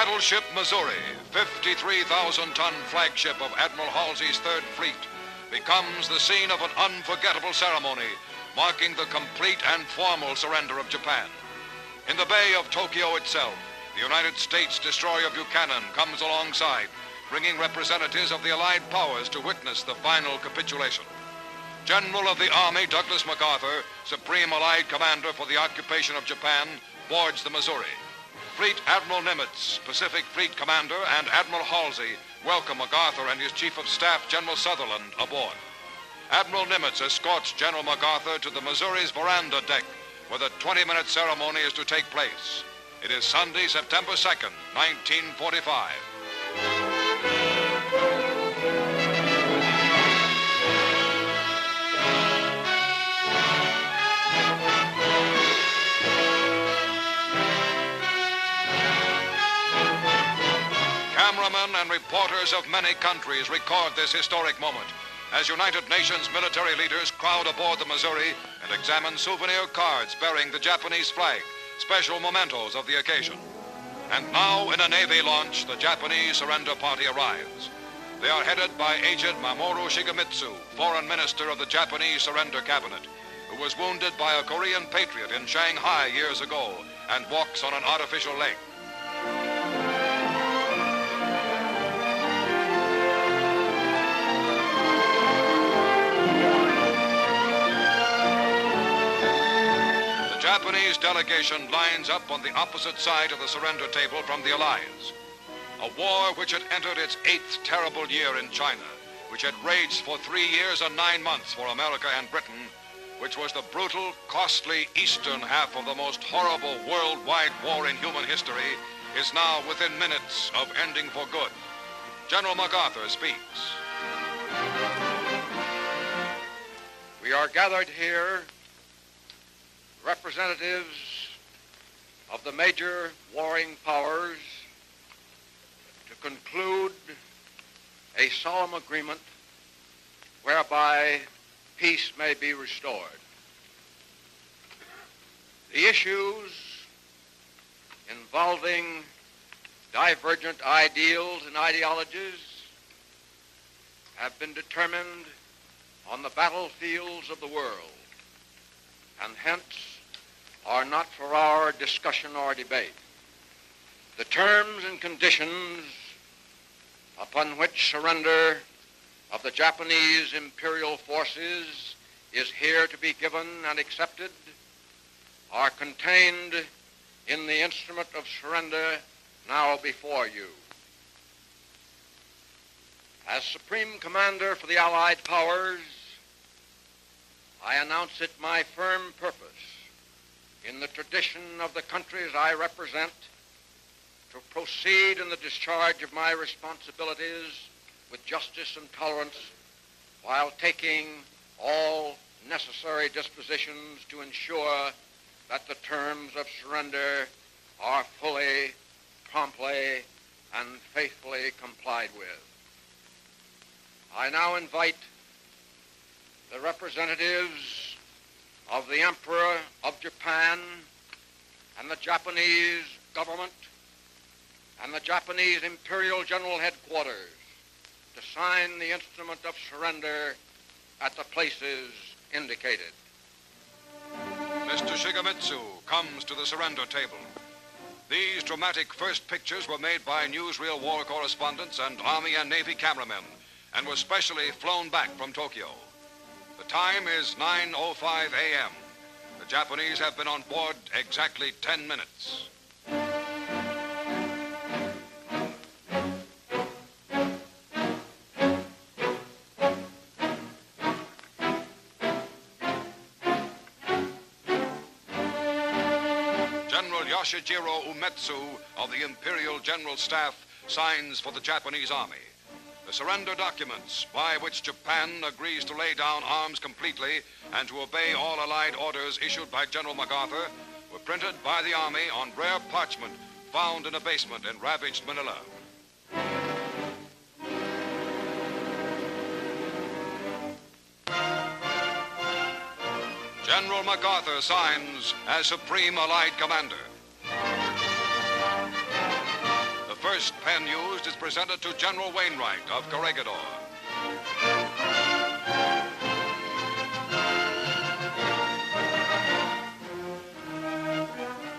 Battleship Missouri, 53,000-ton flagship of Admiral Halsey's Third Fleet, becomes the scene of an unforgettable ceremony marking the complete and formal surrender of Japan. In the Bay of Tokyo itself, the United States destroyer Buchanan comes alongside, bringing representatives of the Allied powers to witness the final capitulation. General of the Army Douglas MacArthur, Supreme Allied Commander for the occupation of Japan, boards the Missouri. Fleet Admiral Nimitz, Pacific Fleet Commander, and Admiral Halsey welcome MacArthur and his Chief of Staff, General Sutherland, aboard. Admiral Nimitz escorts General MacArthur to the Missouri's veranda deck, where the 20-minute ceremony is to take place. It is Sunday, September 2nd, 1945. Cameramen and reporters of many countries record this historic moment as United Nations military leaders crowd aboard the Missouri and examine souvenir cards bearing the Japanese flag, special mementos of the occasion. And now, in a Navy launch, the Japanese surrender party arrives. They are headed by Agent Mamoru Shigemitsu, Foreign Minister of the Japanese Surrender Cabinet, who was wounded by a Korean patriot in Shanghai years ago and walks on an artificial leg. The Japanese delegation lines up on the opposite side of the surrender table from the Allies. A war which had entered its 8th terrible year in China, which had raged for 3 years and 9 months for America and Britain, which was the brutal, costly eastern half of the most horrible worldwide war in human history, is now within minutes of ending for good. General MacArthur speaks. We are gathered here, representatives of the major warring powers, to conclude a solemn agreement whereby peace may be restored. The issues involving divergent ideals and ideologies have been determined on the battlefields of the world, and hence are not for our discussion or debate. The terms and conditions upon which surrender of the Japanese imperial forces is here to be given and accepted are contained in the instrument of surrender now before you. As Supreme Commander for the Allied Powers, I announce it my firm purpose, in the tradition of the countries I represent, to proceed in the discharge of my responsibilities with justice and tolerance, while taking all necessary dispositions to ensure that the terms of surrender are fully, promptly, and faithfully complied with. I now invite the representatives of the Emperor of Japan and the Japanese government and the Japanese Imperial General Headquarters to sign the instrument of surrender at the places indicated. Mr. Shigemitsu comes to the surrender table. These dramatic first pictures were made by newsreel war correspondents and Army and Navy cameramen and were specially flown back from Tokyo. The time is 9:05 a.m. The Japanese have been on board exactly 10 minutes. General Yoshijiro Umetsu of the Imperial General Staff signs for the Japanese Army. The surrender documents by which Japan agrees to lay down arms completely and to obey all Allied orders issued by General MacArthur were printed by the Army on rare parchment found in a basement in ravaged Manila. General MacArthur signs as Supreme Allied Commander. The first pen used is presented to General Wainwright of Corregidor.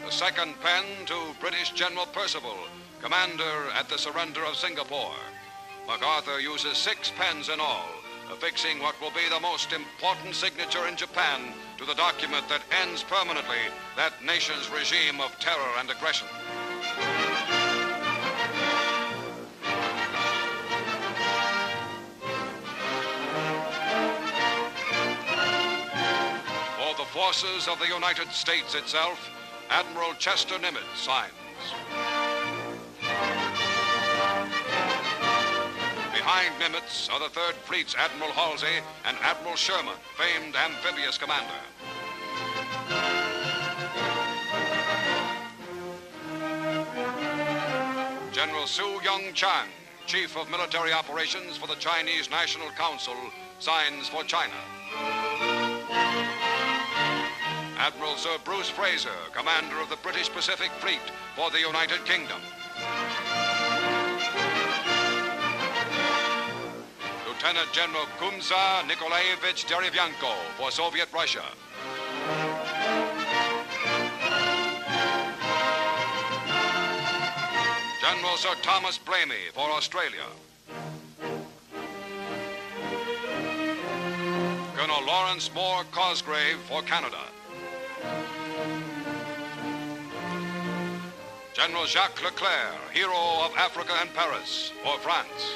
The second pen to British General Percival, commander at the surrender of Singapore. MacArthur uses 6 pens in all, affixing what will be the most important signature in Japan to the document that ends permanently that nation's regime of terror and aggression. For the forces of the United States itself, Admiral Chester Nimitz signs. Behind Nimitz are the Third Fleet's Admiral Halsey and Admiral Sherman, famed amphibious commander. General Su Young Chang, Chief of Military Operations for the Chinese National Council, signs for China. Admiral Sir Bruce Fraser, commander of the British Pacific Fleet for the United Kingdom. Lieutenant General Kumza Nikolaevich Derevyanko for Soviet Russia. General Sir Thomas Blamey for Australia. Colonel Lawrence Moore Cosgrave for Canada. General Jacques Leclerc, hero of Africa and Paris, for France.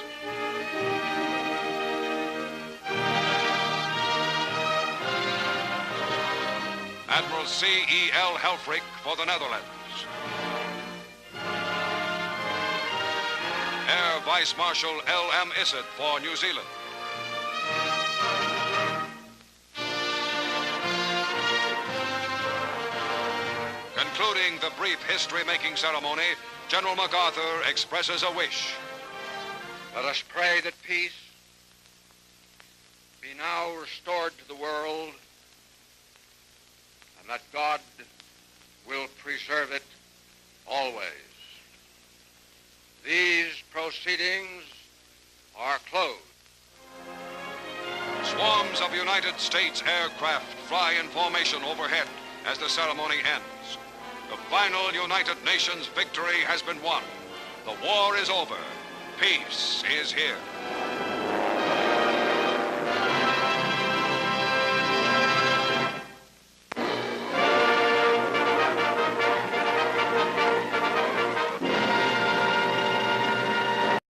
Admiral C.E.L. Helfrich for the Netherlands. Air Vice Marshal L.M. Issett for New Zealand. Concluding the brief history-making ceremony, General MacArthur expresses a wish. Let us pray that peace be now restored to the world, and that God will preserve it always. These proceedings are closed. Swarms of United States aircraft fly in formation overhead as the ceremony ends. The final United Nations victory has been won. The war is over. Peace is here.